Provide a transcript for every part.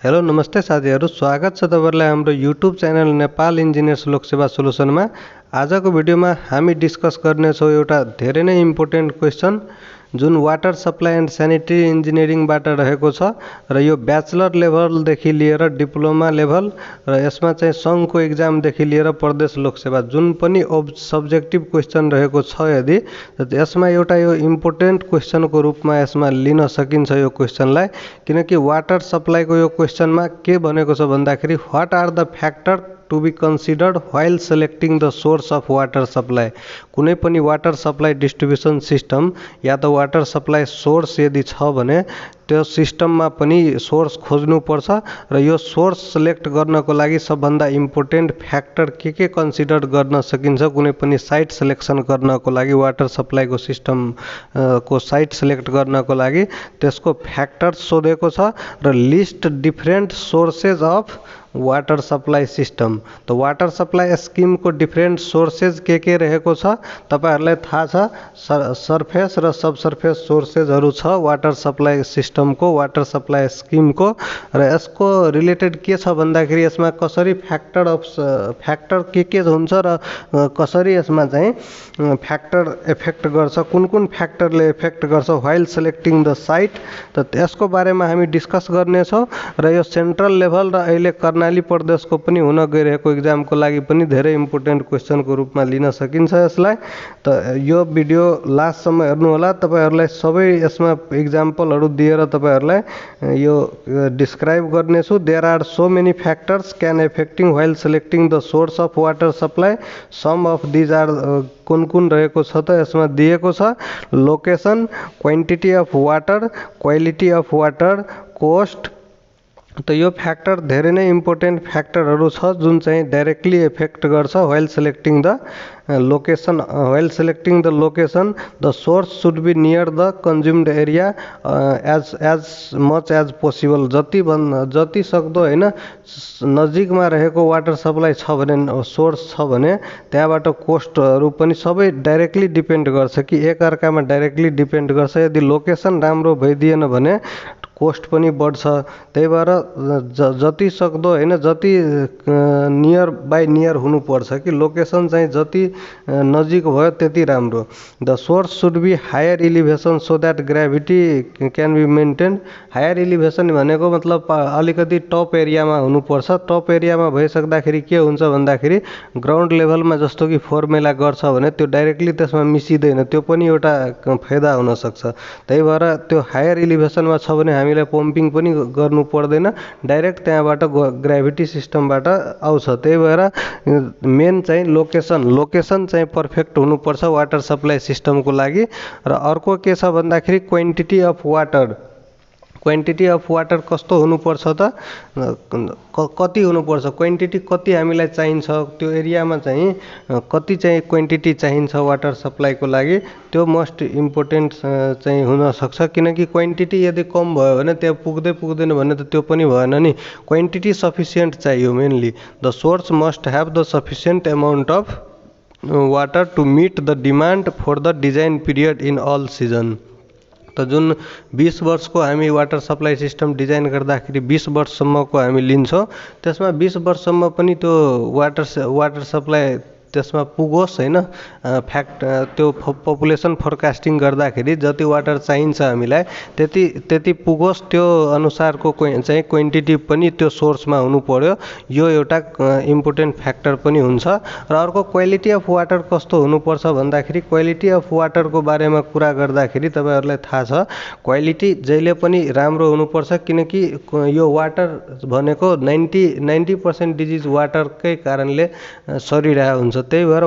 Hello नमस्ते साथीहरु, स्वागत छ तपाईहरुलाई हाम्रो YouTube channel Nepal engineers Loksewa सोलुसनमा। आजको भिडियोमा हामी डिस्कस गर्नेछौँ एउटा धेरै नै इम्पोर्टेन्ट क्वेशन जुन वाटर सप्लाई एन्ड स्यानिटरी इन्जिनियरिङबाट रहेको छ र यो ब्याचलर लेभलदेखि लिएर डिप्लोमा लेभल र यसमा चाहिँ सङ्घको एक्जामदेखि लिएर प्रदेश लोकसेवा जुन पनि सब्जेक्टिभ क्वेशन रहेको छ यदि यसमा एउटा यो इम्पोर्टेन्ट क्वेशनको रूपमा यसमा लिन सकिन्छ यो क्वेशनलाई। किनकि वाटर सप्लाईको यो क्वेशनमा के भनेको छ भन्दाखेरि what are the factor to be considered while selecting the source of water supply. कुनै पनि वाटर सप्लाई डिस्ट्रिब्युसन सिस्टम या त वाटर सप्लाई सोर्स यदि छ भने त्यो सिस्टममा पनि सोर्स खोज्नुपर्छ र यो सोर्स सिलेक्ट गर्नको लागि सबभन्दा इम्पोर्टेन्ट फ्याक्टर के कन्सिडर गर्न सकिन्छ कुनै पनि साइट सिलेक्सन गर्नको लागि वाटर सप्लाईको सिस्टम को साइट सिलेक्ट गर्नको लागि त्यसको फ्याक्टर सोधेको छ र list different sources of water supply system. त वाटर सप्लाई स्किमको डिफरेन्ट सोर्सेज के रहेको छ तपाईहरुलाई थाहा छ। सर्फेस र सब सर्फेस सोर्सेजहरु छ वाटर सप्लाई सिस्टमको वाटर सप्लाई स्किमको र यसको रिलेटेड के छ भन्दाखेरि यसमा कसरी फ्याक्टर के हुन्छ र कसरी यसमा चाहिँ फ्याक्टर इफेक्ट गर्छ कुन फ्याक्टरले इफेक्ट गर्छ व्हाइल सेलेक्टिङ द साइट। त यसको बारेमा हामी डिस्कस गर्नेछौँ र यो सेन्ट्रल लेभल र अहिले कर्णाली प्रदेशको पनि हुन गइरहेको एक्जामको लागि पनि धेरै इम्पोर्टेन्ट क्वेशनको रूपमा लिन सकिन्छ यसलाई। त यो भिडियो लास्टसम्म हेर्नु होला। तपाईहरुलाई सबै यसमा एक्जाम्पलहरु दिएर तपाईहरुलाई यो डिस्क्राइब गर्नेछु। There are so many factors can affecting while selecting the source of water supply. Some of these are कुन रहेको छ त यसमा दिएको छ location, quantity of water, quality of water, cost. त यो फ्याक्टर धेरै नै इम्पोर्टेन्ट फ्याक्टरहरु छ जुन चाहिँ डाइरेक्टली इफेक्ट गर्छ while selecting the location. While selecting the location the source should be near the consumed area as much as possible. जति सक्दो हैन नजिकमा रहेको वाटर सप्लाई छ भने सोर्स छ भने त्यहाँबाट कोस्टहरु पनि सबै डाइरेक्टली डिपेन्ड गर्छ कि एक अर्कामा डाइरेक्टली डिपेन्ड गर्छ। यदि लोकेसन राम्रो भइदिएन भने कोस्ट पनि बढ्छ। त्यही भएर जति सक्दो हैन जति नियर बाई नियर हुनुपर्छ कि लोकेसन चाहिँ जति नजिक भयो त्यति राम्रो। The source should be higher elevation so that gravity can be maintain. Higher elevation भनेको मतलब अलिकति टप एरियामा हुनुपर्छ। टप एरियामा भइसक्दाखेरि के हुन्छ भन्दाखेरि ग्राउन्ड लेभलमा जस्तो कि फर्मुला गर्छ भने त्यो डाइरेक्टली त्यसमा मिसिदैन, त्यो पनि एउटा फाइदा हुन सक्छ। त्यही भएर त्यो हायर एलिभेसनमा छ भने हामीलाई पम्पिङ पनि गर्नु पर्दैन, डाइरेक्ट त्यहाँबाट ग्रेभिटी सिस्टमबाट आउँछ। त्यही भएर मेन चाहिँ लोकेसन चाहिँ पर्फेक्ट हुनुपर्छ वाटर सप्लाई सिस्टमको लागि। र अर्को के छ भन्दाखेरि quantity of water. Quantity of water कस्तो हुनुपर्छ त कति हुनुपर्छ, क्वान्टिटी कति हामीलाई चाहिन्छ, त्यो एरियामा चाहिँ कति चाहिँ क्वान्टिटी चाहिन्छ वाटर सप्लाईको लागि त्यो मोस्ट इम्पोर्टेन्ट चाहिँ हुन सक्छ। किनकि क्वान्टिटी यदि कम भयो भने त्यहाँ पुग्दैन भने त त्यो पनि भएन नि। क्वान्टिटी सफिसिएन्ट चाहियो mainly. The source must have the sufficient amount of water to meet the demand for the design period in all season. त जुन 20 वर्षको हामी वाटर सप्लाई सिस्टम डिजाइन गर्दाखेरि 20 वर्षसम्मको हामी लिन्छौँ, त्यसमा 20 वर्षसम्म पनि त्यो वाटर सप्लाई त्यसमा पुगोस् हैन। त्यो पपुलेसन फोरकास्टिङ गर्दाखेरि जति वाटर चाहिन्छ हामीलाई त्यति पुगोस्, त्यो अनुसारको चाहिँ क्वान्टिटी पनि त्यो सोर्समा हुनु पर्यो। यो एउटा इम्पोर्टेन्ट फ्याक्टर पनि हुन्छ। र अर्को क्वालिटी अफ वाटर कस्तो हुनुपर्छ भन्दाखेरि क्वालिटी अफ वाटरको बारेमा कुरा गर्दाखेरि तपाईहरुलाई थाहा छ क्वालिटी जहिले पनि राम्रो हुनुपर्छ। किनकि यो वाटर भनेको 90% डिजिज वाटरकै कारणले सरिरहेको हुन्छ। त्यही भएर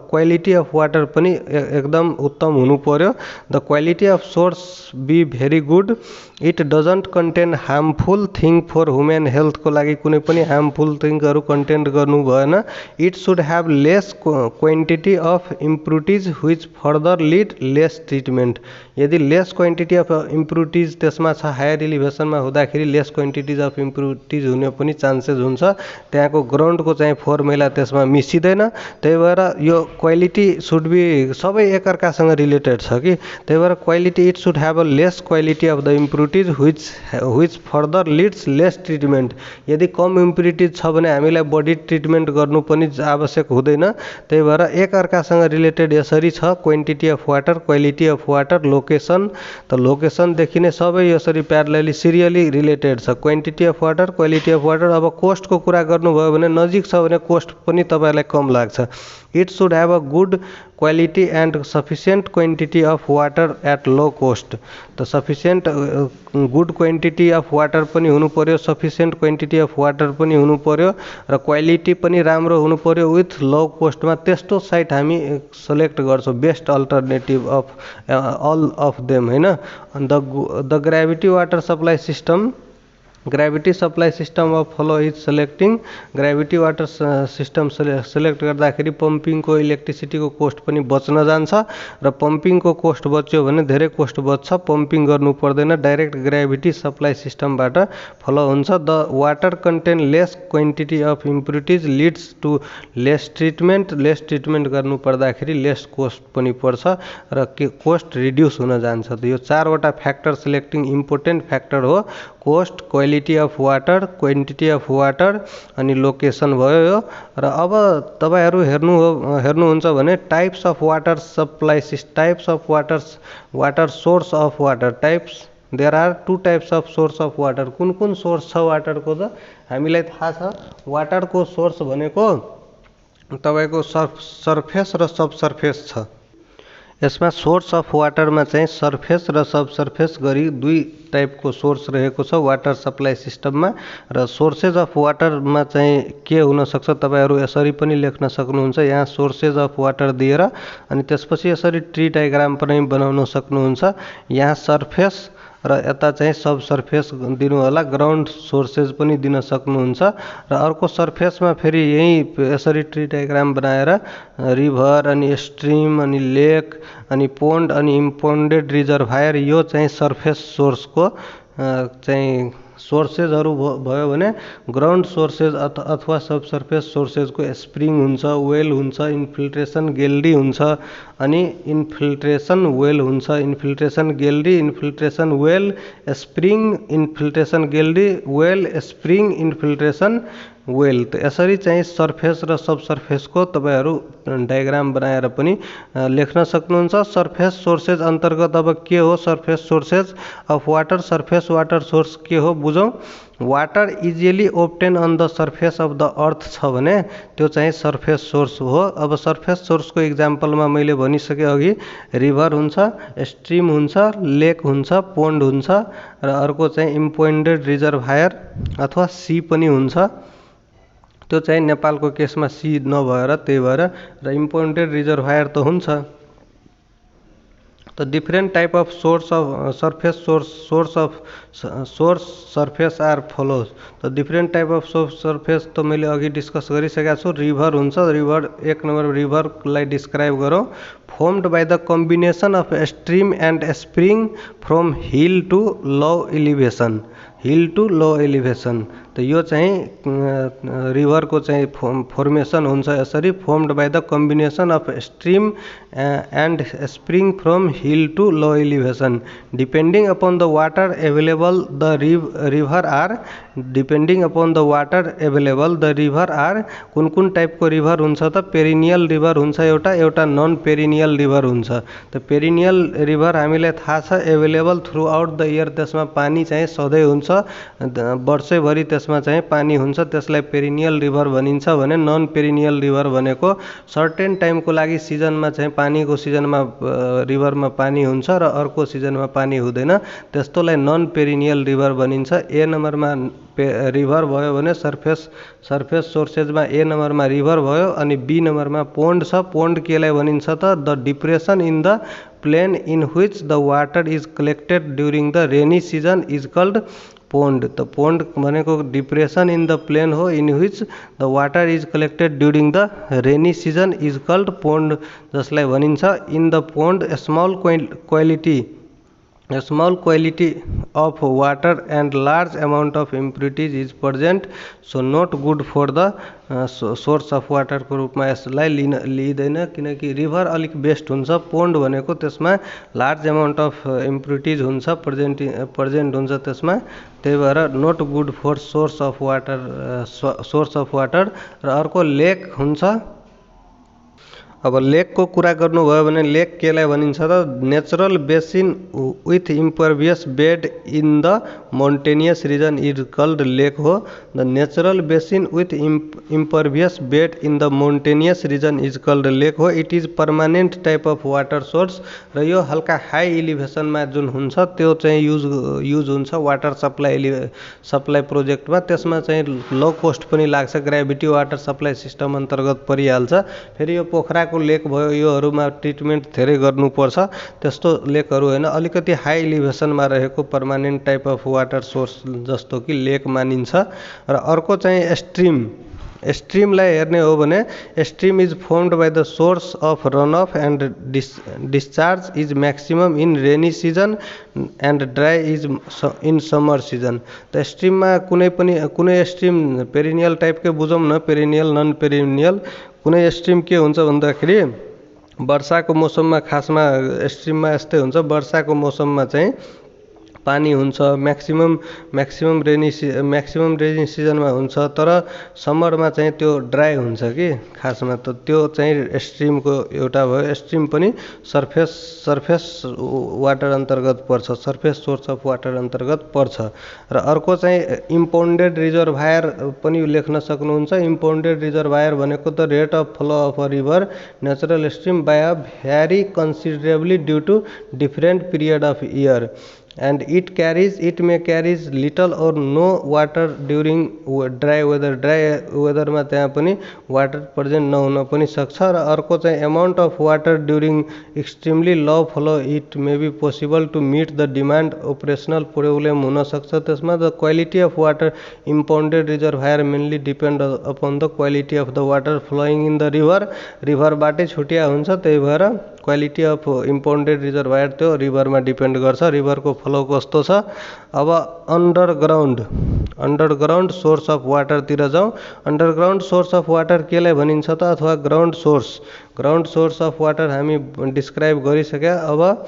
क्वालिटी अफ वाटर पनि एकदम उत्तम हुनु पर्यो। The quality of source be very good. It doesn't contain harmful thing for human हेल्थको लागि कुनै पनि हार्मफुल थिङहरू कन्टेन्ट गर्नु भएन। It should have less quantity of impurities which further lead less treatment. यदि लेस क्वान्टिटी अफ इम्प्युरिटिज त्यसमा छ हायर एलिभेसनमा हुँदाखेरि लेस क्वान्टिटिज अफ इम्प्युरिटिज हुने पनि चान्सेस हुन्छ। त्यहाँको ग्राउन्डको चाहिँ फर्मुला त्यसमा मिसिदैन। त्यही भएर यो क्वालिटी सुड बी सबै एकअर्कासँग रिलेटेड छ कि। त्यही भएर quality it should have a less quality of the impurity impurities which further leads less treatment. यदि कम इम्प्युरिटिज छ भने हामीलाई बढी ट्रिटमेन्ट गर्नु पनि आवश्यक हुँदैन। त्यही भएर एकअर्कासँग रिलेटेड यसरी छ, quantity of water, quality of water, location. त लोकेसनदेखि नै सबै यसरी प्यारलली सिरियली रिलेटेड छ। Quantity of water, quality of water. अब कोस्टको कुरा गर्नुभयो भने नजिक छ भने कोस्ट पनि तपाईँलाई कम लाग्छ। It should have a good quality and sufficient quantity of water at low cost. त sufficient good quantity of water पनि हुनु पर्यो, सफिसियन्ट क्वान्टिटी अफ वाटर पनि हुनु पर्यो, र क्वालिटी पनि राम्रो हुनु पर्यो विथ लो कोस्टमा। त्यस्तो साइट हामी सेलेक्ट गर्छौँ, best alternative of all of them होइन। The gravity water supply system, gravity supply system of flow is selecting. Gravity water system select गर्दाखेरि पम्पिङको इलेक्ट्रिसिटीको कोस्ट पनि बच्न जान्छ, र पम्पिङको कोस्ट बच्यो भने धेरै कोस्ट बच्छ, पम्पिङ गर्नु पर्दैन, डाइरेक्ट ग्राभिटी सप्लाई सिस्टमबाट फलो हुन्छ। The water contain less quantity of impurities leads to less treatment. Less treatment गर्नु पर्दाखेरि लेस कोस्ट पनि पर्छ र कोस्ट रिड्युस हुन जान्छ। त यो चारवटा फ्याक्टर सेलेक्टिङ इम्पोर्टेन्ट फ्याक्टर हो। Cost, quality of water, quantity of water अनि लोकेसन भयो यो। र अब तपाईँहरू हेर्नुहुन्छ भने types of water supply types of water source of water types. There are 2 types of source of water. कुन कुन सोर्स छ वाटरको त हामीलाई थाहा छ। वाटरको सोर्स भनेको तपाईँको सर्फेस र सब सर्फेस छ। यसमा सोर्स अफ वाटरमा चाहिँ सर्फेस र सब सर्फेस गरी 2 टाइपको सोर्स रहेको छ वाटर सप्लाई सिस्टममा। र सोर्सेज अफ वाटरमा चाहिँ के हुनसक्छ तपाईँहरू यसरी पनि लेख्न सक्नुहुन्छ, यहाँ सोर्सेज अफ वाटर दिएर, अनि त्यसपछि यसरी ट्री डायग्राम पनि बनाउन सक्नुहुन्छ। यहाँ सर्फेस र यता चाहिँ सब सर्फेस दिनु होला, ग्राउन्ड सोर्सेज पनि दिन सक्नुहुन्छ। र अर्को सर्फेसमा फेरि यही यसरी ट्री डायग्राम बनाएर रिभर अनि स्ट्रिम अनि लेक अनि पोन्ड अनि इम्पोन्डेड रिजर्भायर, यो चाहिँ सर्फेस सोर्सको चाहिँ सोर्सेजहरू भयो भने ग्राउन्ड सोर्सेज अथवा सब सर्फेस सोर्सेजको स्प्रिङ हुन्छ, वेल हुन्छ, इन्फिल्ट्रेसन ग्यालेरी हुन्छ अनि इन्फिल्ट्रेसन वेल हुन्छ। Infiltration gallery, infiltration well, spring, infiltration gallery, well, spring, infiltration well. त यसरी चाहिँ सर्फेस र सब सर्फेसको तपाईँहरू डायग्राम बनाएर पनि लेख्न सक्नुहुन्छ। सर्फेस सोर्सेज अन्तर्गत अब के हो surface sources of water? Surface water source के हो बुझौँ। Water easily obtain on the surface of the earth छ भने त्यो चाहिँ सर्फेस सोर्स हो। अब सर्फेस सोर्सको इक्जाम्पलमा मैले भनिसकेँ अघि, रिभर हुन्छ, स्ट्रिम हुन्छ, लेक हुन्छ, पोन्ड हुन्छ, र अर्को चाहिँ इम्पोन्डेड रिजर्भायर अथवा सी पनि हुन्छ। त्यो चाहिँ नेपालको केसमा सी नभएर, त्यही भएर, र इम्पोन्डेड रिजर्भायर त हुन्छ। त different type of source of surface source surface are follows. त डिफरेन्ट टाइप अफ सर्फेस त मैले अघि डिस्कस गरिसकेको छु। रिभर हुन्छ, रिभर 1 नम्बर रिभरलाई डिस्क्राइब गरौँ। Formed by the combination of stream and spring from hill to low elevation. Hill to low elevation, त यो चाहिँ रिभरको चाहिँ फर्मेसन हुन्छ यसरी, formed by the combination of stream and spring from hill to low elevation depending upon the water available the river are. Depending upon the water available the river are. कुन कुन टाइपको रिभर हुन्छ त? Perennial river हुन्छ एउटा non perennial river हुन्छ। त perennial river हामीलाई थाहा छ available through out the year, त्यसमा पानी चाहिँ सधैँ हुन्छ, वर्षैभरि त्यसमा चाहिँ पानी हुन्छ, त्यसलाई पेरिनियल रिभर भनिन्छ। भने नन पेरिनियल रिभर भनेको सर्टेन टाइमको लागि सिजनमा चाहिँ पानीको सिजनमा रिभरमा पानी हुन्छ र अर्को सिजनमा पानी हुँदैन, त्यस्तोलाई नन पेरिनियल रिभर भनिन्छ। ए नम्बरमा रिभर भयो भने सर्फेस सोर्सेजमा ए नम्बरमा रिभर भयो, अनि बी नम्बरमा पोन्ड छ। पोन्ड केलाई भनिन्छ त? The depression in the plain in which the water is collected during the rainy season is called pond. त पोन्ड भनेको डिप्रेसन इन द प्लेन हो in which the water is collected during the rainy season is called pond, जसलाई भनिन्छ in the pond small quality A small quantity of water and large amount of impurities is present, so not good for the source of water को रूपमा यसलाई लिइदैन, किनकि river अलिक best हुन्छ। Pond भनेको त्यसमा लार्ज अमाउन्ट अफ इम्प्युरिटिज हुन्छ, present हुन्छ त्यसमा, त्यही भएर not good for source of water. र अर्को लेक हुन्छ। अब लेकको कुरा गर्नुभयो भने लेक केलाई भनिन्छ त natural basin with impervious bed in the mountainous region is called lake हो। The natural basin with impervious bed in the mountainous region is called lake हो। It is permanent type of water source, र यो हल्का high इलिभेसनमा जुन हुन्छ त्यो चाहिँ use हुन्छ वाटर सप्लाई प्रोजेक्टमा। त्यसमा चाहिँ लो कोस्ट पनि लाग्छ, ग्राभिटी वाटर सप्लाई सिस्टम अन्तर्गत परिहाल्छ। फेरि यो पोखरा लेक भयो, योहरूमा ट्रिटमेन्ट धेरै गर्नुपर्छ, त्यस्तो लेकहरू होइन, अलिकति हाई इलिभेसनमा रहेको permanent type of water source जस्तो कि लेक मानिन्छ। र अर्को चाहिँ स्ट्रिमलाई हेर्ने हो भने stream is firmed by the source of run of and discharge is maximum in rainy season and dry is in summer season. त स्ट्रिममा कुनै स्ट्रिम पेरिनियल टाइपकै बुझौँ न, पेरिनियल नन पेरिनियल। कुनै स्ट्रिम के हुन्छ भन्दाखेरि वर्षाको मौसममा खासमा स्ट्रिममा यस्तै हुन्छ, वर्षाको मौसममा चाहिँ पानी हुन्छ, म्याक्सिमम रेनी सिजनमा हुन्छ, तर समरमा चाहिँ त्यो ड्राई हुन्छ कि खासमा, त त्यो चाहिँ स्ट्रिमको एउटा भयो। स्ट्रिम पनि सर्फेस वाटर अन्तर्गत पर्छ, सर्फेस सोर्स अफ वाटर अन्तर्गत पर्छ। र अर्को चाहिँ इम्पाउन्डेड रिजर्भायर पनि लेख्न सक्नुहुन्छ। इम्पाउन्डेड रिजर्भायर भनेको the rate of flow of a river natural stream by a vary considerably due to different period of year and it may carries little or no water during dry weather मा त्यहाँ पनि water present नहुन पनि सक्छ। र अर्को चाहिँ amount of water during extremely low flow it may be possible to meet the demand, operational problem हुन सक्छ त्यसमा। The quality of water impounded reservoir mainly depend upon the quality of the water flowing in the रिभरबाटै छुट्या हुन्छ, त्यही भएर quality of इम्पाउन्डेड reservoir त्यो रिभरमा depend गर्छ, रिभरको फ्लो कस्तो छ। अब अन्डरग्राउन्ड सोर्स अफ वाटरतिर जाउँ। अन्डरग्राउन्ड सोर्स अफ वाटर केलाई भनिन्छ त, अथवा ग्राउन्ड सोर्स अफ वाटर हामी डिस्क्राइब गरिसक्या। अब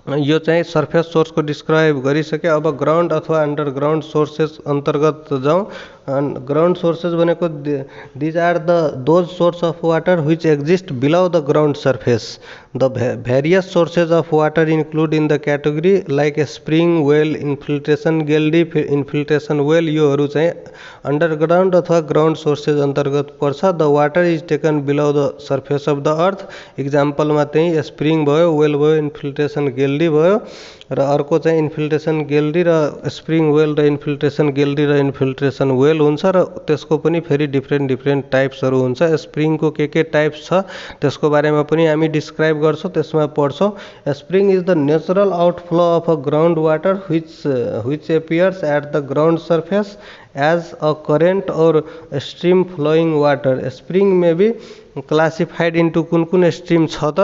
यो चाहिँ सर्फेस सोर्सको डिस्क्राइब गरिसक्यो। अब ग्राउन्ड अथवा अन्डरग्राउन्ड सोर्सेस अन्तर्गत जाउँ। ग्राउन्ड सोर्सेस भनेको these are those source of water which exist below the ground surface. The various sources of water include in the category like spring well, infiltration gallery, infiltration well, योहरू चाहिँ underground अथवा ground sources अन्तर्गत पर्छ। The water is taken below the surface of the earth. इक्जाम्पलमा चाहिँ spring भयो, well भयो, infiltration गेल्डी भयो। र अर्को चाहिँ इन्फिल्ट्रेसन गेल्डी र स्प्रिङ वेल र इन्फिल्ट्रेसन गेल्डी र इन्फिल्ट्रेसन वेल हुन्छ, र त्यसको पनि फेरि डिफ्रेन्ट टाइप्सहरू हुन्छ। स्प्रिङको के टाइप्स छ त्यसको बारेमा पनि हामी डिस्क्राइब गर्छौँ, त्यसमा पढ्छौँ। Spring is the natural outflow of a ground water which appears at the ground surface as a current or stream flowing water. Spring may be classified into कुन स्ट्रिम छ त।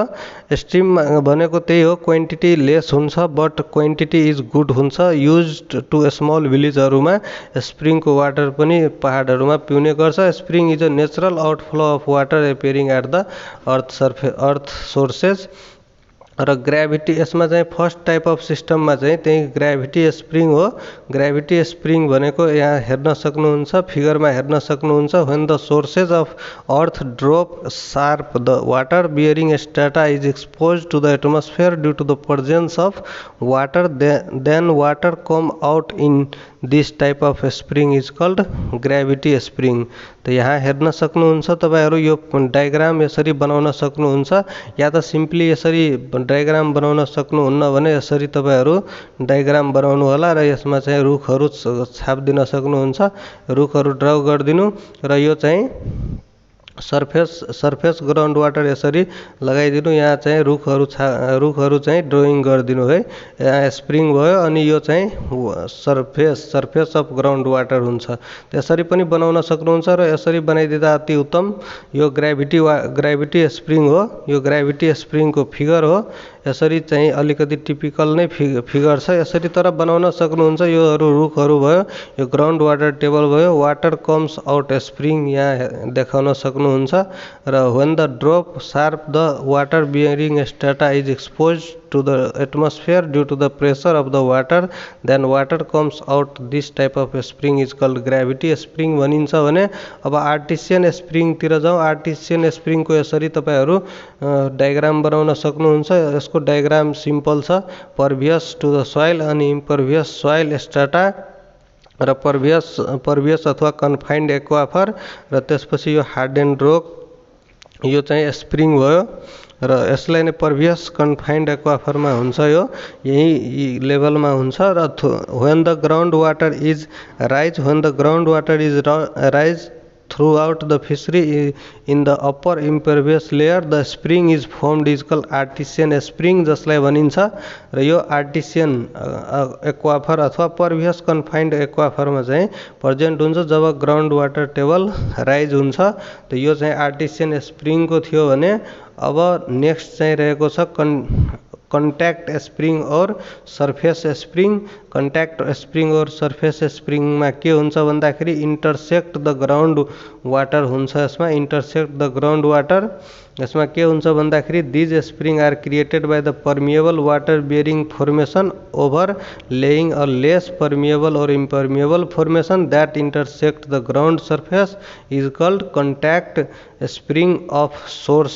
स्ट्रिम भनेको त्यही हो, क्वान्टिटी लेस हुन्छ but quantity is good हुन्छ। Used to small भिलेजहरूमा स्प्रिङको वाटर पनि पहाडहरूमा पिउने गर्छ। Spring is a natural outflow of water appearing at the earth sources. र ग्राभिटी यसमा चाहिँ फर्स्ट टाइप अफ सिस्टममा चाहिँ त्यही ग्राभिटी स्प्रिङ हो। ग्राभिटी स्प्रिङ भनेको यहाँ हेर्न सक्नुहुन्छ, फिगरमा हेर्न सक्नुहुन्छ। When the sources of earth drop sharp the water bearing strata is expose to the atmosphere due to the presence of water, then water come out in this type of spring is called gravity spring. त यहाँ हेर्न सक्नुहुन्छ तपाईहरू, यो diagram यसरी बनाउन सक्नुहुन्छ, या त सिम्पली यसरी डायग्राम बनाउन सक्नुहुन्न भने यसरी तपाईहरू डायग्राम बनाउनु होला। र यसमा चाहिँ रुखहरू छापिदिन सक्नुहुन्छ, रुखहरू ड्र गरिदिनु। र यो चाहिँ सर्फेस ग्राउन्ड वाटर यसरी लगाइदिनु। यहाँ चाहिँ रुखहरू चाहिँ ड्रइङ गरिदिनु है। यहाँ स्प्रिङ भयो अनि यो चाहिँ सर्फेस अफ ग्राउन्ड वाटर हुन्छ। त्यसरी पनि बनाउन सक्नुहुन्छ र यसरी बनाइदिँदा अति उत्तम। यो ग्राभिटी स्प्रिङ हो, यो ग्राभिटी स्प्रिङको फिगर हो। यसरी चाहिँ अलिकति टिपिकल नै फिगर छ, यसरी तर बनाउन सक्नुहुन्छ। योहरू रुखहरू भयो, यो ग्राउन्ड वाटर टेबल भयो। वाटर कम्स आउट स्प्रिङ यहाँ देखाउन सक्नुहुन्छ। र when the drop sharp the water bearing strata is expose to the atmosphere due to the pressure of the water, then water comes out. This type of spring is called gravity spring भनिन्छ भने अब artisan spring तिर जाउँ। Artisan spring को यसरी तपाईहरु diagram बनाउन सक्नुहुन्छ। यसको डायग्राम सिम्पल छ। परभियस टु द सोइल अनि इम्परभियस सोइल स्ट्राटा र परभियस अथवा कन्फाइन्ड एक्वाफर र त्यसपछि यो हार्डेन्ड रोक, यो चाहिँ स्प्रिङ भयो र यसलाई नै परभियस कन्फाइन्ड एक्वाफरमा हुन्छ। यो यही लेभलमा हुन्छ। र when the ground water is rise throughout the fishery in the upper impervious layer, the spring is formed is called artesian spring जसलाई भनिन्छ। र यो आर्टिसियन एक्वाफर अथवा परभियस कन्फाइन्ड एक्वाफरमा चाहिँ प्रेजेन्ट हुन्छ जब ग्राउन्ड वाटर टेबल राइज हुन्छ। त यो चाहिँ आर्टिसियन स्प्रिङको थियो भने अब नेक्स्ट चाहिँ रहेको छ कन्ट्याक्ट स्प्रिङ और सर्फेस स्प्रिङ। कन्ट्याक्ट स्प्रिङ और सर्फेस स्प्रिङमा के हुन्छ भन्दाखेरि इन्टरसेक्ट द ग्राउन्ड वाटर हुन्छ। यसमा इन्टरसेक्ट द ग्राउन्ड वाटर, यसमा के हुन्छ भन्दाखेरि these spring are created by the permeable water bearing formation over laying a less permeable or impermeable formation that intersect the ground surface is called contact spring of source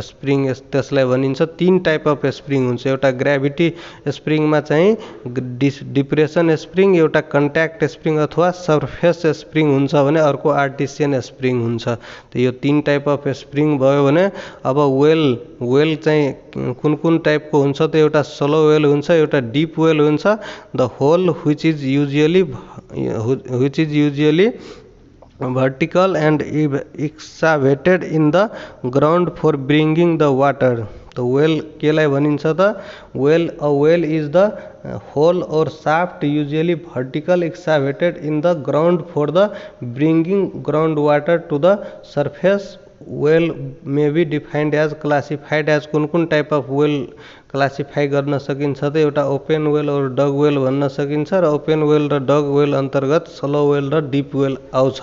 spring. त्यसलाई भनिन्छ। तीन type of spring हुन्छ। एउटा gravity स्प्रिङमा चाहिँ depression spring, एउटा contact spring अथवा surface spring हुन्छ भने अर्को आर्टिसियन स्प्रिङ हुन्छ। त यो तीन टाइप अफ स्प्रिङ भयो भने अब वेल चाहिँ कुन टाइपको हुन्छ त एउटा सलो वेल हुन्छ, एउटा डिप वेल हुन्छ। The hole which is usually vertical and excavated in the ground for bringing the water. The well केलाई भनिन्छ त a well is the hole or shaft usually vertical excavated in the ground for the bringing groundwater to the surface. Well may be defined as classified as कुन type of well classify गर्न सकिन्छ त एउटा open well और डग well भन्न सकिन्छ। र open well र डग वेल अन्तर्गत स्लो वेल र डिप वेल आउँछ।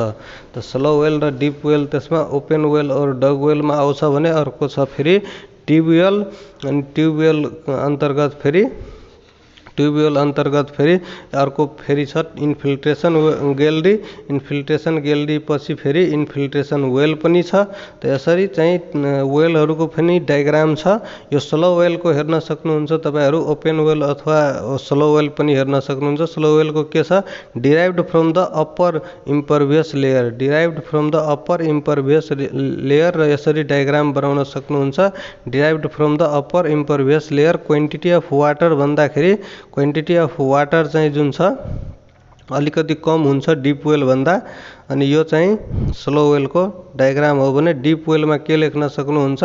त स्लो वेल र डिप वेल त्यसमा ओपन वेल और डग वेलमा आउँछ भने अर्को छ फेरि ट्युबवेल। अनि ट्युबवेल अन्तर्गत फेरि अर्को फेरि छ इन्फिल्ट्रेसन ग्यालरी। इन्फिल्ट्रेसन ग्यालरी पछि फेरि इन्फिल्ट्रेसन वेल पनि छ। त यसरी चाहिँ वेलहरूको पनि डायग्राम छ। यो स्लो वेलको हेर्न सक्नुहुन्छ तपाईहरु, ओपन वेल अथवा स्लो वेल पनि हेर्न सक्नुहुन्छ। स्लो वेलको के छ derived from the upper impervious layer, derived from the upper impervious layer. र यसरी डायग्राम बनाउन सक्नुहुन्छ। Derived from the upper impervious layer quantity of water भन्दाखेरि क्वान्टिटी अफ वाटर चाहिँ जुन छ अलिकति कम हुन्छ डिप वेल भन्दा। अनि यो चाहिँ स्लो वेलको डायग्राम हो भने डिप वेलमा के लेख्न सक्नुहुन्छ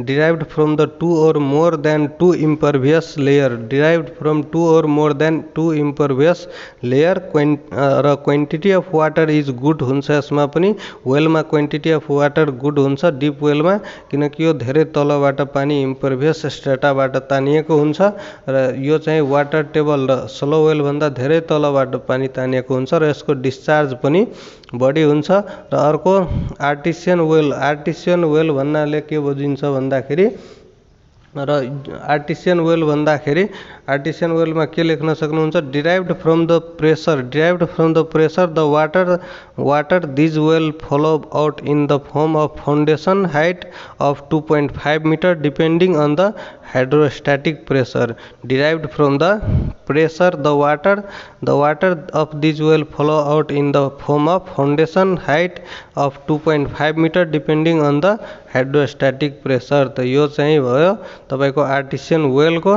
derived from the two or more than two impervious layer, derived from two or more than two impervious layer. र quantity of water is good हुन्छ यसमा पनि। वेलमा क्वान्टिटी अफ वाटर गुड हुन्छ डिप वेलमा, किनकि यो धेरै तलबाट पानी इम्परभियस स्ट्राटाबाट तानिएको हुन्छ। र यो चाहिँ वाटर टेबल र स्लो वेल भन्दा धेरै तलबाट पानी तानिएको हुन्छ र यसको डिस्चार्ज पनि बढी हुन्छ। र अर्को आर्टिसियन वेल भन्नाले के बुझिन्छ भन्दाखेरि र आर्टिसियन वेलमा के लेख्न सक्नुहुन्छ derived from the pressure the water this well flow out in the form of foundation height of 2.5 meter depending on the hydrostatic pressure. Derived from the pressure the water of this well flow out in the form of foundation height of 2.5 meter depending on the hydrostatic pressure. त यो चाहिँ भयो तपाईको artisan well को।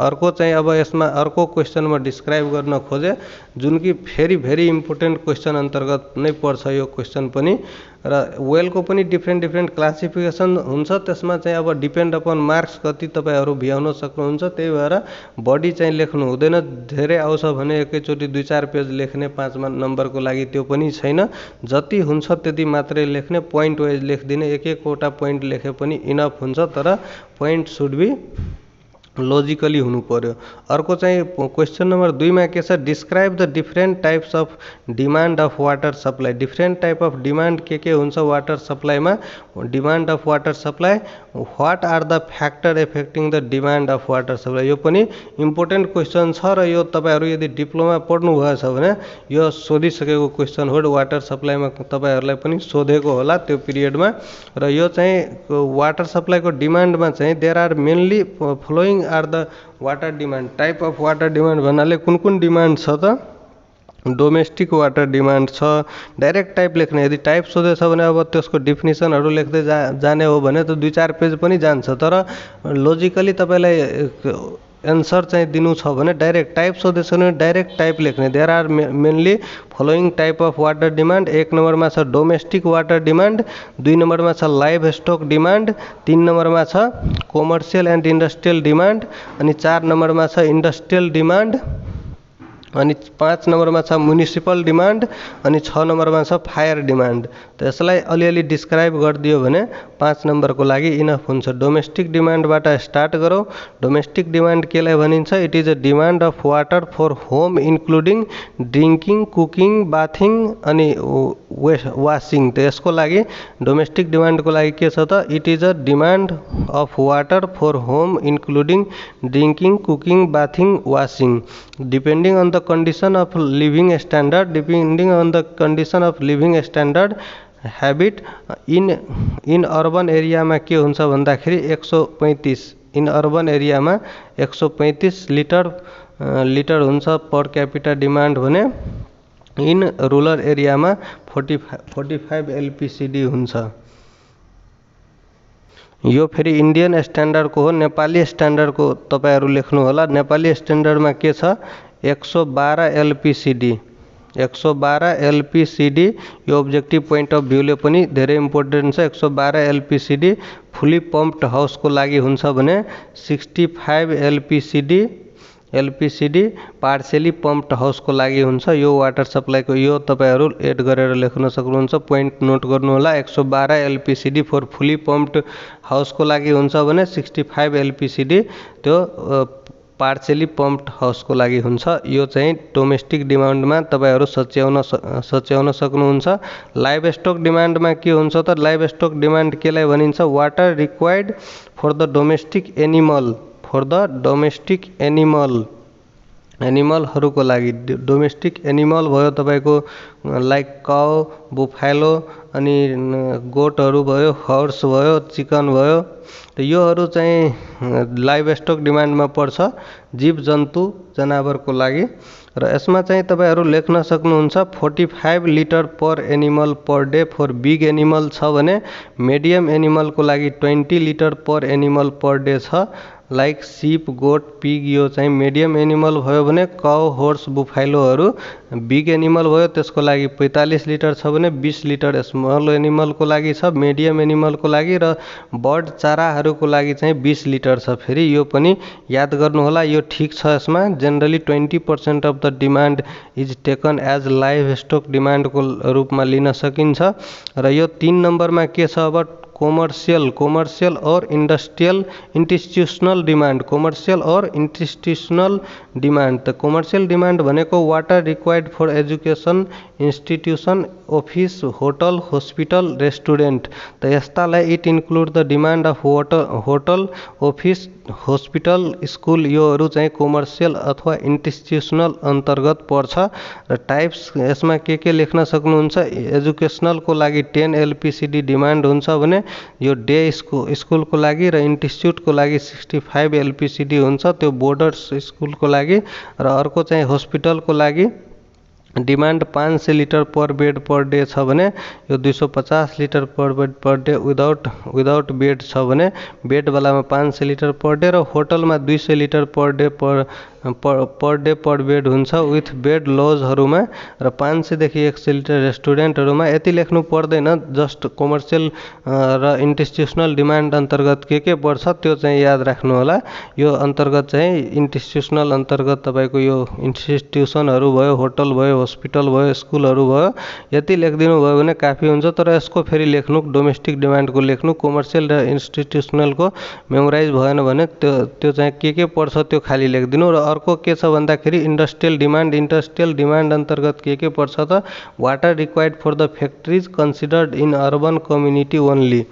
अर्को चाहिँ अब यसमा अर्को क्वेश्चनमा डिस्क्राइब गर्न खोजे जुन कि भेरी इम्पोर्टेन्ट क्वेसन अन्तर्गत नै पर्छ यो क्वेसन पनि। र वेलको पनि डिफ्रेन्ट क्लासिफिकेसन हुन्छ, त्यसमा चाहिँ अब डिपेन्ड अपन मार्क्स कति तपाईँहरू भ्याउन सक्नुहुन्छ, त्यही भएर बढी चाहिँ लेख्नु हुँदैन। धेरै आउँछ भने एकैचोटि 2-4 पेज लेख्ने 5 नम्बरको लागि त्यो पनि छैन, जति हुन्छ त्यति मात्रै लेख्ने, पोइन्ट वाइज लेखिदिने, एक-एकवटा पोइन्ट लेखे पनि इनफ हुन्छ, तर पोइन्ट सुड बी लजिकली हुनु पर्यो। अर्को चाहिँ क्वेसन नम्बर 2 मा के छ, describe the different types of demand of water supply. Different type of demand के हुन्छ वाटर सप्लाईमा, demand of water supply, what are the factor affecting the demand of water supply. यो पनि इम्पोर्टेन्ट क्वेसन छ र यो तपाईँहरू यदि डिप्लोमा पढ्नु भएछ भने यो सोधिसकेको क्वेसन हो। वाटर सप्लाईमा तपाईँहरूलाई पनि सोधेको होला त्यो पिरियडमा। र यो चाहिँ वाटर सप्लाईको डिमान्डमा चाहिँ there are mainly flowing are the water demand. Type of water demand भन्नाले कुन डिमान्ड छ त, डोमेस्टिक वाटर डिमान्ड छ, डाइरेक्ट टाइप लेख्ने। यदि टाइप सोधेछ भने अब त्यसको डिफिनिसनहरू लेख्दै जाने हो भने त 2-4 पेज पनि जान्छ, तर लजिकली तपाईँलाई एन्सर चाहिँ दिनु छ भने डाइरेक्ट टाइप सोधेछ भने डाइरेक्ट टाइप लेख्ने। There are mainly following type of water demand. 1 नम्बरमा छ डोमेस्टिक वाटर डिमान्ड, 2 नम्बरमा छ लाइभ स्टक डिमान्ड, 3 नम्बरमा छ कमर्सियल एन्ड इन्डस्ट्रियल डिमान्ड, अनि 4 नम्बरमा छ इन्डस्ट्रियल डिमान्ड, अनि 5 नम्बरमा छ म्युनिसिपल डिमान्ड, अनि 6 नम्बरमा छ फायर डिमान्ड। त यसलाई अलिअलि डिस्क्राइब गरिदियो भने 5 नम्बरको लागि इनफ हुन्छ। डोमेस्टिक डिमान्डबाट स्टार्ट गरौँ। डोमेस्टिक डिमान्ड केलाई भनिन्छ, it is a demand of water for home including drinking, cooking, bathing अनि वासिङ। त यसको लागि डोमेस्टिक डिमान्डको लागि के छ त, it is a demand of water for home including drinking, cooking, bathing, washing, depending on the condition of living standard, depending on the condition of living standard habit in urban area मा के हुन्छ भन्दाखेरि 135 in urban एरियामा 135 litre हुन्छ पर capita demand भने in rural एरियामा 45 एलपिसिडी हुन्छ। यो फेरि इन्डियन स्ट्यान्डर्डको हो, नेपाली स्ट्यान्डर्डको तपाईँहरू लेख्नु होला। नेपाली स्ट्यान्डर्डमा के छ, 112 एलपिसिडी, 112 एलपिसिडी। यो अब्जेक्टिभ पोइन्ट अफ भ्यूले पनि धेरै इम्पोर्टेन्ट छ। 112 एलपिसिडी फुली पम्प्ड हाउसको लागि हुन्छ भने 65 एलपिसिडी पार्सियली पम्प्ड हाउसको लागि हुन्छ। यो वाटर सप्लाईको यो तपाईँहरू एड गरेर लेख्न सक्नुहुन्छ, पोइन्ट नोट गर्नु होला। 112 एलपिसिडी फर फुली पम्प्ड हाउसको लागि हुन्छ भने 65 एलपिसिडी त्यो पार्सियली पम्प्ड हाउसको लागि हुन्छ। यो चाहिँ डोमेस्टिक डिमान्डमा तपाईँहरू सच्याउन सक्नुहुन्छ। लाइभ स्टक डिमान्डमा के हुन्छ त, लाइभ स्टक डिमान्ड केलाई भनिन्छ, water required for the domestic animal, for the domestic एनिमलहरूको लागि। डोमेस्टिक एनिमल भयो तपाईँको लाइक काउ, बुफालो, अनि गोटहरू भयो, हर्स भयो, चिकन भयो। त योहरू चाहिँ लाइभ स्टक डिमान्डमा पर्छ, जीव जन्तु जनावरको लागि। र यसमा चाहिँ तपाईँहरू लेख्न सक्नुहुन्छ 45 litre per animal per day for big animal छ भने मिडियम एनिमलको लागि 20 litre per animal per day छ, लाइक सिप, गोट, पिग। यो चाहिँ मिडियम एनिमल भयो भने काउ, होर्स, बुफालोहरू। बिग एनिमल भयो त्यसको लागि 45 लिटर छ भने 20 लिटर स्मल एनिमलको लागि छ, मिडियम एनिमलको लागि। र बर्ड चाराहरूको लागि चाहिँ 20 लिटर छ। फेरि यो पनि याद गर्नु होला, यो ठिक छ। यसमा generally 20% of the demand is taken as livestock डिमान्डको रूपमा लिन सकिन्छ। र यो 3 नम्बरमा के छ अब, commercial or institutional demand, commercial or institutional demand. त कमर्सियल डिमान्ड भनेको water required for education institution, office, hotel, hospital, restaurant. त यस्तालाई it include the demand of hotel, office, hospital, school. योहरू चाहिँ कमर्सियल अथवा इन्स्टिट्युसनल अन्तर्गत पर्छ। र टाइप्स यसमा के लेख्न सक्नुहुन्छ, एजुकेसनलको लागि 10 एलपिसिडी डिमान्ड हुन्छ भने यो डे स्कुलको लागि, र इन्स्टिट्युटको लागि 65 एलपिसिडी हुन्छ, त्यो बोर्डर्स स्कुलको लागि। र अर्को चाहिँ हस्पिटलको लागि डिमान्ड 500 लिटर पर बेड पर डे छ भने यो 250 litre per bed per day without bed छ भने बेडवालामा 500 लिटर पर डे र होटलमा 200 लिटर पर डे पर बेड हुन्छ विथ बेड लजहरूमा र 500 देखि 100 लिटर रेस्टुरेन्टहरूमा। यति लेख्नु पर्दैन, जस्ट कमर्सियल र इन्स्टिट्युसनल डिमान्ड अन्तर्गत के पर्छ त्यो चाहिँ याद राख्नु होला। यो अन्तर्गत चाहिँ इन्स्टिट्युसनल अन्तर्गत तपाईको यो इन्स्टिट्युसनहरू भयो, होटल भयो, हस्पिटल भयो, स्कुलहरू भयो, यति लेखिदिनु भयो भने काफी हुन्छ। तर यसको फेरि लेख्नु डोमेस्टिक डिमान्डको लेख्नु, कमर्सियल र इन्स्टिट्युसनलको मेमोराइज भएन भने त्यो चाहिँ के पर्छ त्यो खाली लेखिदिनु। र अर्को के छ भन्दाखेरि इन्डस्ट्रियल डिमान्ड अन्तर्गत के पर्छ त water required for the factories considered in urban community only.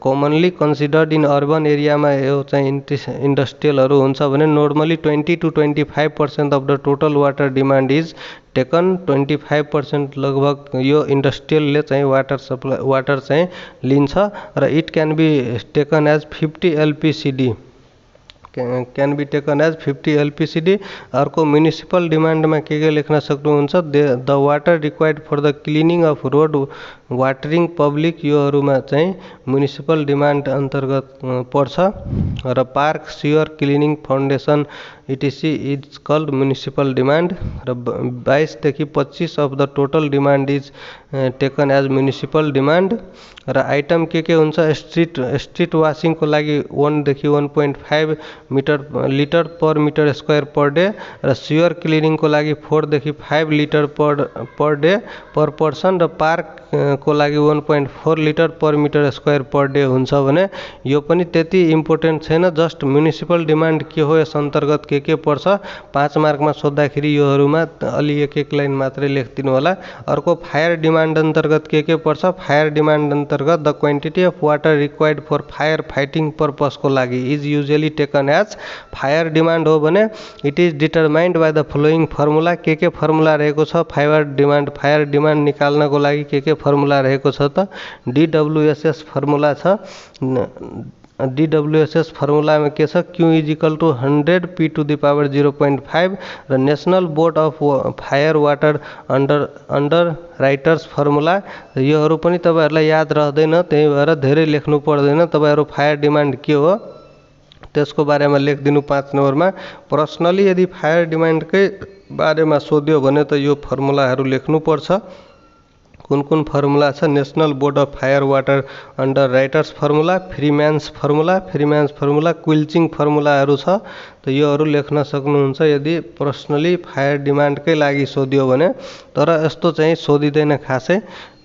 Commonly considered in urban एरियामा यो चाहिँ इन्डस्ट्रियलहरू हुन्छ भने normally 20 to 25% of the total water demand is taken. 25% लगभग यो इन्डस्ट्रियलले चाहिँ वाटर चाहिँ लिन्छ र it can be taken as 50 LPCD can be taken as 50 LPCD। अर्को म्युनिसिपल डिमान्डमा के लेख्न सक्नुहुन्छ the water required for the cleaning off road watering public, योहरूमा चाहिँ म्युनिसिपल डिमान्ड अन्तर्गत पर्छ। र park sewer cleaning foundation etc is called municipal demand. र 22 देखि 25 of the total demand is taken as municipal demand. र आइटम के हुन्छ स्ट्रिट वासिङको लागि 1 देखि 1.5 litre per metre square per day र सिवर क्लिनिङको लागि 4 देखि 5 litre per day per person र पार्क को लागि 1.4 litre per metre square per day हुन्छ भने यो पनि त्यति इम्पोर्टेन्ट छैन। जस्ट म्युनिसिपल डिमान्ड के हो यस अन्तर्गत के पर्छ 5 मार्कमा सोद्धाखेरि योहरूमा अलि एक लाइन मात्रै लेखिदिनु होला। अर्को फायर डिमान्ड अन्तर्गत के पर्छ फायर डिमान्ड अन्तर्गत the quantity of water required for fire fighting पर्पसको लागि is usually taken as. Fire demand हो भने it is determined by the following formula. के फर्मुला रहेको छ फायर डिमान्ड निकाल्नको लागि के फर्मुला रहेको छ त DWSS फर्मुला छ। DWSS फर्मुलामा के छ Q is equal to 100 P to the power 0.5 र national board of fire water under writers formula. योहरू पनि तपाईहरुलाई याद रहँदैन, त्यही भएर धेरै लेख्नु पर्दैन। तपाईहरु फायर डिमान्ड के हो त्यसको बारेमा लेखिदिनु 5 नम्बरमा। पर्सनली यदि फायर डिमान्डकै बारेमा सोध्यो भने त यो फर्मुलाहरू लेख्नु पर्छ। कुन फर्मुला छ National Board of fire water under writers formula, Freeman's formula, क्विल्चिङ फर्मुलाहरू छ। त योहरू लेख्न सक्नुहुन्छ यदि पर्सनली फायर डिमान्डकै लागि सोध्यो भने। तर यस्तो चाहिँ सोधिदैन खासै।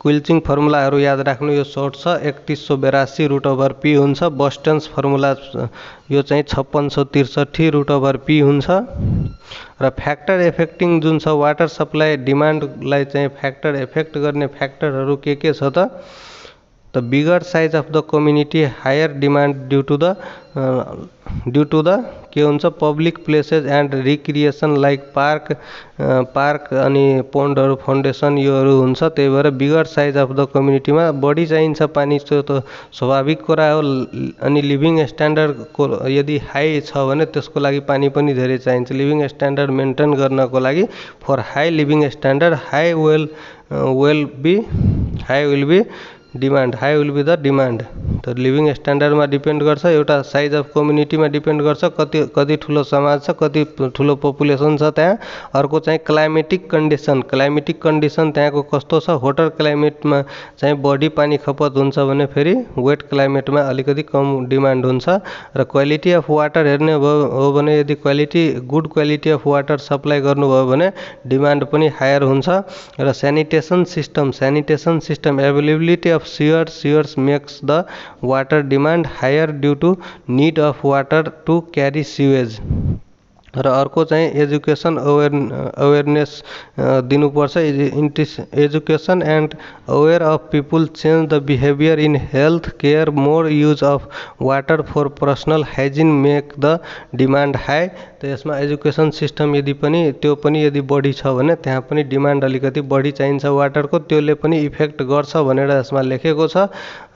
क्विल्चिङ फर्मुलाहरू याद राख्नु, यो सर्ट छ 3182 रुट ओभर पी हुन्छ। बस्टन्स फर्मुला यो चाहिँ 5663 रुट ओभर पी हुन्छ। र फ्याक्टर इफेक्टिङ जुन छ वाटर सप्लाई डिमान्डलाई चाहिँ फ्याक्टर इफेक्ट गर्ने फ्याक्टरहरू के छ त bigger size of the community, higher demand due to the के हुन्छ public places and recreation like park अनि पोन्डहरू फाउन्डेसन योहरू हुन्छ। त्यही भएर बिगर साइज अफ द कम्युनिटीमा बढी चाहिन्छ पानी, त्यो त स्वाभाविक कुरा हो। अनि लिभिङ स्ट्यान्डर्डको यदि हाई छ भने त्यसको लागि पानी पनि धेरै चाहिन्छ। लिभिङ स्ट्यान्डर्ड मेन्टेन गर्नको लागि for high living standard high will be the demand. त लिभिङ स्ट्यान्डर्डमा डिपेन्ड गर्छ, एउटा साइज अफ कम्युनिटीमा डिपेन्ड गर्छ, कति ठुलो समाज छ, कति ठुलो पपुलेसन छ त्यहाँ। अर्को चाहिँ क्लाइमेटिक कन्डिसन त्यहाँको कस्तो छ। होटर क्लाइमेटमा चाहिँ बढी पानी खपत हुन्छ भने फेरि वेट क्लाइमेटमा अलिकति कम डिमान्ड हुन्छ। र क्वालिटी अफ वाटर हेर्ने हो भने यदि good quality of water supply गर्नुभयो भने डिमान्ड पनि हायर हुन्छ। र sanitation system availability of sewers makes the water demand higher due to need of water to carry sewage. र अर्को चाहिँ एजुकेसन अवेरनेस दिनुपर्छ। Education and aware of people change the behaviour in health care, more use of water for personal hygiene make the demand high. त यसमा education system यदि बढी छ भने त्यहाँ पनि डिमान्ड अलिकति बढी चाहिन्छ वाटरको, त्यसले पनि इफेक्ट गर्छ भनेर यसमा लेखेको छ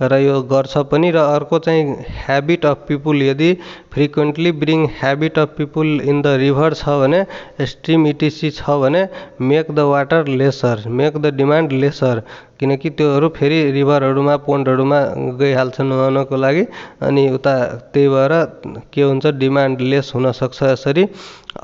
र यो गर्छ पनि। र अर्को चाहिँ ह्याबिट अफ पिपुल, यदि frequently bring habit of people in the river छ भने, स्ट्रिम इटिसी छ भने make the water lesser, make the demand lesser, किनकि त्योहरू फेरि रिभरहरूमा पोन्डहरूमा गइहाल्छ नुहाउनको लागि, अनि उता त्यही भएर के हुन्छ डिमान्ड लेस हुनसक्छ यसरी।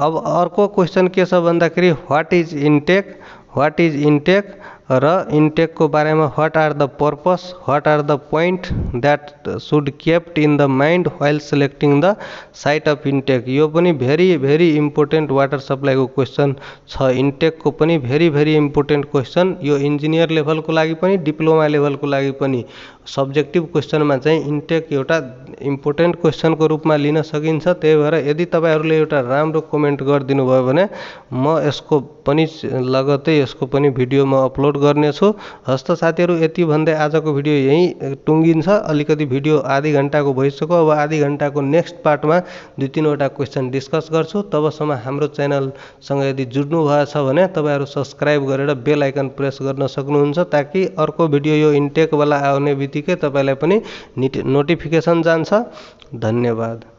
अब अर्को क्वेसन के छ भन्दाखेरि what is intake, what is intake र इन्टेकको बारेमा what are the purpose, what are the point that should kept in the mind while selecting the site of intake. यो पनि भेरी इम्पोर्टेन्ट वाटर सप्लाईको क्वेसन छ। इन्टेकको पनि भेरी इम्पोर्टेन्ट क्वेसन, यो इन्जिनियर लेभलको लागि पनि डिप्लोमा लेभलको लागि पनि सब्जेक्टिभ क्वेसनमा चाहिँ इन्टेक एउटा इम्पोर्टेन्ट क्वेसनको रूपमा लिन सकिन्छ। त्यही भएर यदि तपाईँहरूले एउटा राम्रो कमेन्ट गरिदिनु भयो भने म यसको पनि लगत्तै यसको पनि भिडियो म अपलोड गर्नेछु। हस्त साथीहरू, यति भन्दै आजको भिडियो यहीँ टुङ्गिन्छ। अलिकति भिडियो आधी घन्टाको भइसक्यो। अब आधी घन्टाको नेक्स्ट पार्टमा 2-3वटा क्वेसन डिस्कस गर्छु। तबसम्म हाम्रो च्यानलसँग यदि जुड्नु भएछ भने तपाईँहरू सब्सक्राइब गरेर बेल आइकन प्रेस गर्न सक्नुहुन्छ, ताकि अर्को भिडियो यो इन्टेकवाला आउने बित्तिकै तपाईँलाई पनि नोटिफिकेसन जान्छ। धन्यवाद।